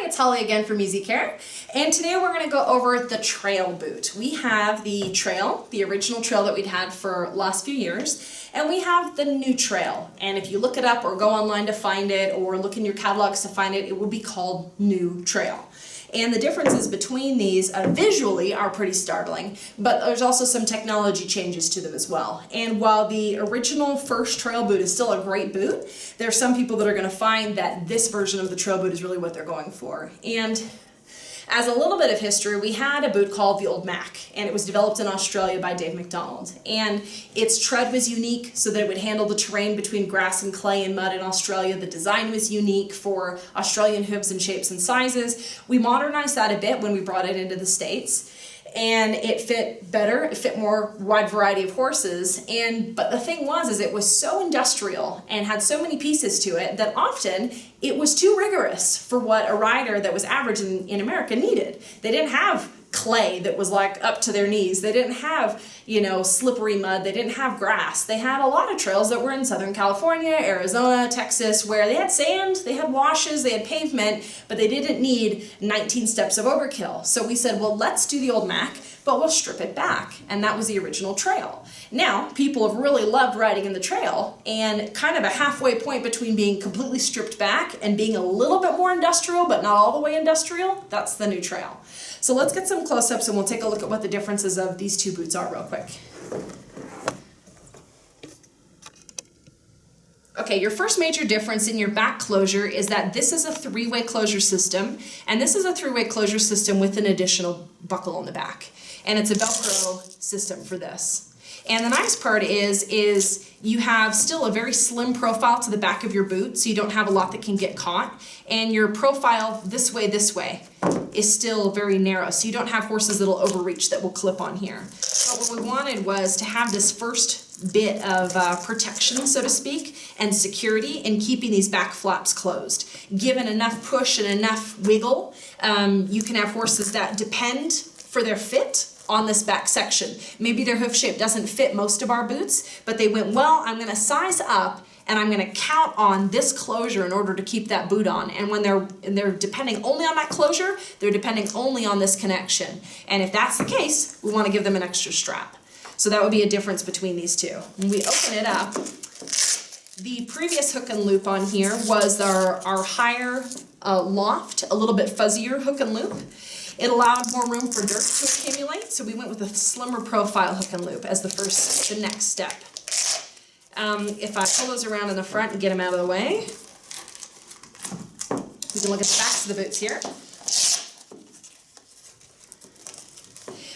it's Holly again from EasyCare, and today we're going to go over the trail boot. We have the trail, the original trail that we'd had for last few years, and we have the new trail. And if you look it up or go online to find it or look in your catalogs to find it, it will be called New Trail. And the differences between these visually are pretty startling, but there's also some technology changes to them as well. And while the original first trail boot is still a great boot, there are some people that are going to find that this version of the trail boot is really what they're going for. And as a little bit of history, we had a boot called the Old Mac, and it was developed in Australia by Dave McDonald. And its tread was unique so that it would handle the terrain between grass and clay and mud in Australia. The design was unique for Australian hooves and shapes and sizes. We modernized that a bit when we brought it into the States, and it fit better, it fit more wide variety of horses. But the thing was, it was so industrial and had so many pieces to it that often it was too rigorous for what a rider that was average in America needed. They didn't have clay that was like up to their knees. They didn't have, slippery mud. They didn't have grass. They had a lot of trails that were in Southern California, Arizona, Texas, where they had sand, they had washes, they had pavement, but they didn't need 19 steps of overkill. So we said, well, let's do the Old Mac, but we'll strip it back. And that was the original trail. Now, people have really loved riding in the trail, and kind of a halfway point between being completely stripped back and being a little bit more industrial, but not all the way industrial, that's the new trail. So let's get some close-ups and we'll take a look at what the differences of these two boots are real quick. Okay, your first major difference in your back closure is that this is a three-way closure system, and this is a three-way closure system with an additional buckle on the back. And it's a Velcro system for this. And the nice part is you have still a very slim profile to the back of your boot, so you don't have a lot that can get caught. And your profile this way is still very narrow, so you don't have horses that'll overreach that will clip on here. But what we wanted was to have this first bit of protection, so to speak, and security in keeping these back flaps closed. Given enough push and enough wiggle, you can have horses that depend for their fit on this back section. Maybe their hoof shape doesn't fit most of our boots, but they went, well, I'm going to size up and I'm going to count on this closure in order to keep that boot on. And when they're depending only on that closure, they're depending only on this connection. And if that's the case, we want to give them an extra strap. So that would be a difference between these two. When we open it up, the previous hook and loop on here was our higher loft, a little bit fuzzier hook and loop. It allowed more room for dirt to accumulate, so we went with a slimmer profile hook and loop as the next step. If I pull those around in the front and get them out of the way, we can look at the backs of the boots here.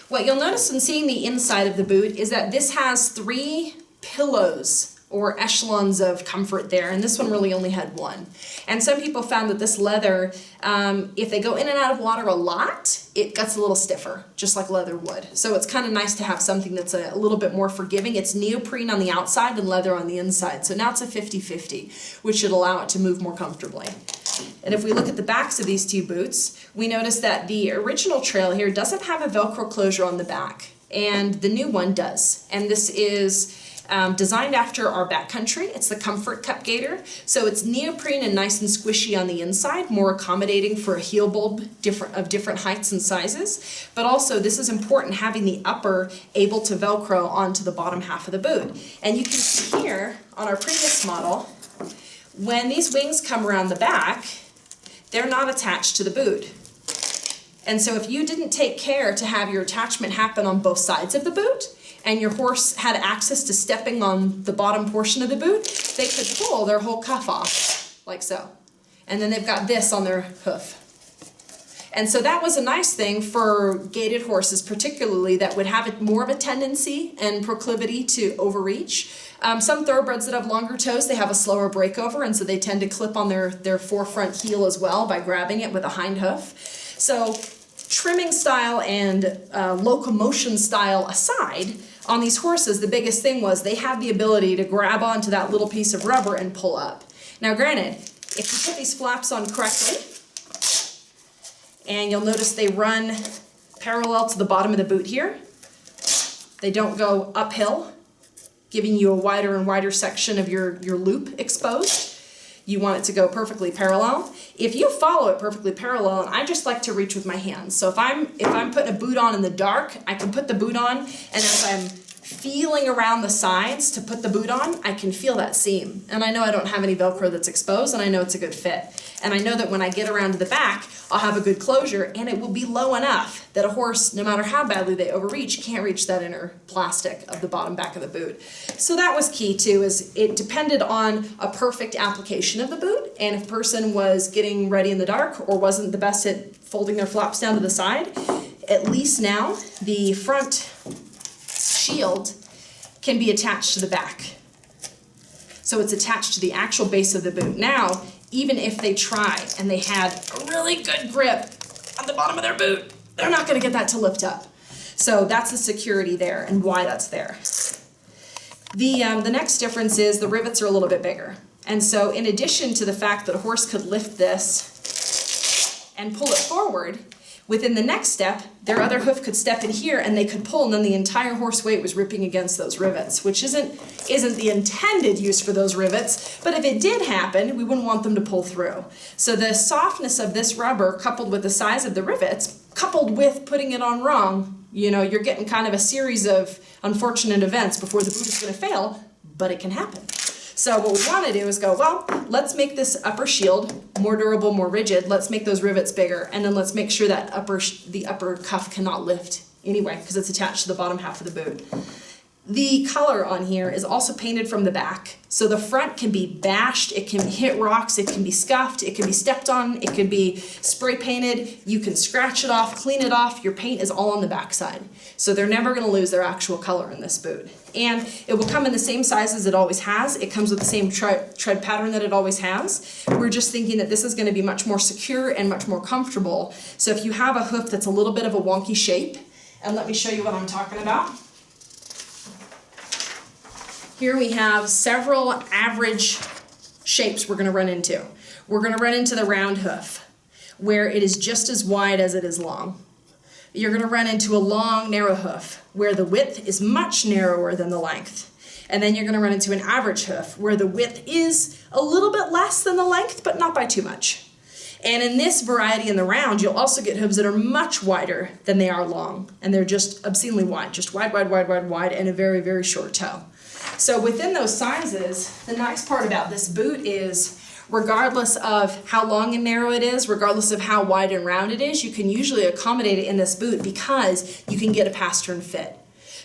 What you'll notice in seeing the inside of the boot is that this has 3 pillows or echelons of comfort there, and this one really only had 1. And some people found that this leather, if they go in and out of water a lot, it gets a little stiffer, just like leather would. So it's kind of nice to have something that's a little bit more forgiving. It's neoprene on the outside and leather on the inside, so now it's a 50-50, which should allow it to move more comfortably. And if we look at the backs of these two boots, we notice that the original trail here doesn't have a Velcro closure on the back, and the new one does. And this is designed after our backcountry. It's the Comfort Cup Gator. So it's neoprene and nice and squishy on the inside, more accommodating for a heel bulb of different heights and sizes. But also, this is important, having the upper able to Velcro onto the bottom half of the boot. And you can see here on our previous model, when these wings come around the back, they're not attached to the boot. And so if you didn't take care to have your attachment happen on both sides of the boot, and your horse had access to stepping on the bottom portion of the boot, they could pull their whole cuff off, like so. And then they've got this on their hoof. And so that was a nice thing for gaited horses, particularly, that would have more of a tendency and proclivity to overreach. Some thoroughbreds that have longer toes, they have a slower breakover, and so they tend to clip on their forefront heel as well by grabbing it with a hind hoof. So trimming style and locomotion style aside, on these horses, the biggest thing was they have the ability to grab onto that little piece of rubber and pull up. Now granted, if you put these flaps on correctly, and you'll notice they run parallel to the bottom of the boot here, they don't go uphill, giving you a wider and wider section of your loop exposed. you want it to go perfectly parallel. If you follow it perfectly parallel, and I just like to reach with my hands. So if I'm putting a boot on in the dark, I can put the boot on, and as I'm feeling around the sides to put the boot on, I can feel that seam. And I know I don't have any Velcro that's exposed, and I know it's a good fit. And I know that when I get around to the back, I'll have a good closure, and it will be low enough that a horse, no matter how badly they overreach, can't reach that inner plastic of the bottom back of the boot. So that was key too, is it depended on a perfect application of the boot, and if a person was getting ready in the dark or wasn't the best at folding their flaps down to the side, at least now the front shield can be attached to the back. So it's attached to the actual base of the boot. Now, even if they try and they had a really good grip on the bottom of their boot, they're not gonna get that to lift up. So that's the security there and why that's there. The next difference is the rivets are a little bit bigger. And so in addition to the fact that a horse could lift this and pull it forward, within the next step, their other hoof could step in here and they could pull, and then the entire horse weight was ripping against those rivets, which isn't the intended use for those rivets, but if it did happen, we wouldn't want them to pull through. So the softness of this rubber, coupled with the size of the rivets, coupled with putting it on wrong, you know, you're getting kind of a series of unfortunate events before the boot is going to fail, but it can happen. So what we want to do is go, well, let's make this upper shield more durable, more rigid. Let's make those rivets bigger, and then let's make sure that the upper cuff cannot lift anyway because it's attached to the bottom half of the boot. The color on here is also painted from the back. So the front can be bashed, it can hit rocks, it can be scuffed, it can be stepped on, it can be spray painted. You can scratch it off, clean it off. Your paint is all on the back side. So they're never going to lose their actual color in this boot. And it will come in the same size as it always has. It comes with the same tread pattern that it always has. We're just thinking that this is going to be much more secure and much more comfortable. So if you have a hoof that's a little bit of a wonky shape, and let me show you what I'm talking about. Here we have several average shapes we're going to run into. We're going to run into the round hoof, where it is just as wide as it is long. You're going to run into a long, narrow hoof, where the width is much narrower than the length. And then you're going to run into an average hoof, where the width is a little bit less than the length, but not by too much. And in this variety in the round, you'll also get hooves that are much wider than they are long. And they're just obscenely wide, just wide, wide, wide, wide, wide, and a very, very short toe. So within those sizes, the nice part about this boot is regardless of how long and narrow it is, regardless of how wide and round it is, you can usually accommodate it in this boot because you can get a pass-turn fit.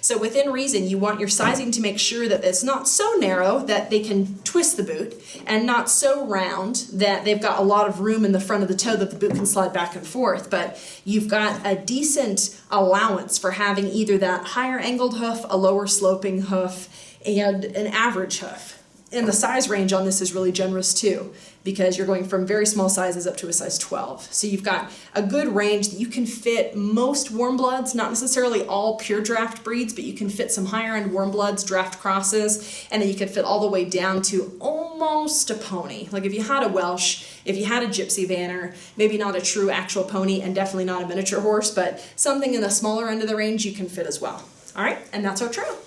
So within reason, you want your sizing to make sure that it's not so narrow that they can twist the boot, and not so round that they've got a lot of room in the front of the toe that the boot can slide back and forth. But you've got a decent allowance for having either that higher angled hoof, a lower sloping hoof, and an average hoof. And the size range on this is really generous too, because you're going from very small sizes up to a size 12. So you've got a good range that you can fit most warm bloods, not necessarily all pure draft breeds, but you can fit some higher end warm bloods, draft crosses, and then you can fit all the way down to almost a pony. Like if you had a Welsh, if you had a Gypsy Vanner, maybe not a true actual pony and definitely not a miniature horse, but something in the smaller end of the range you can fit as well. All right, and that's our trail.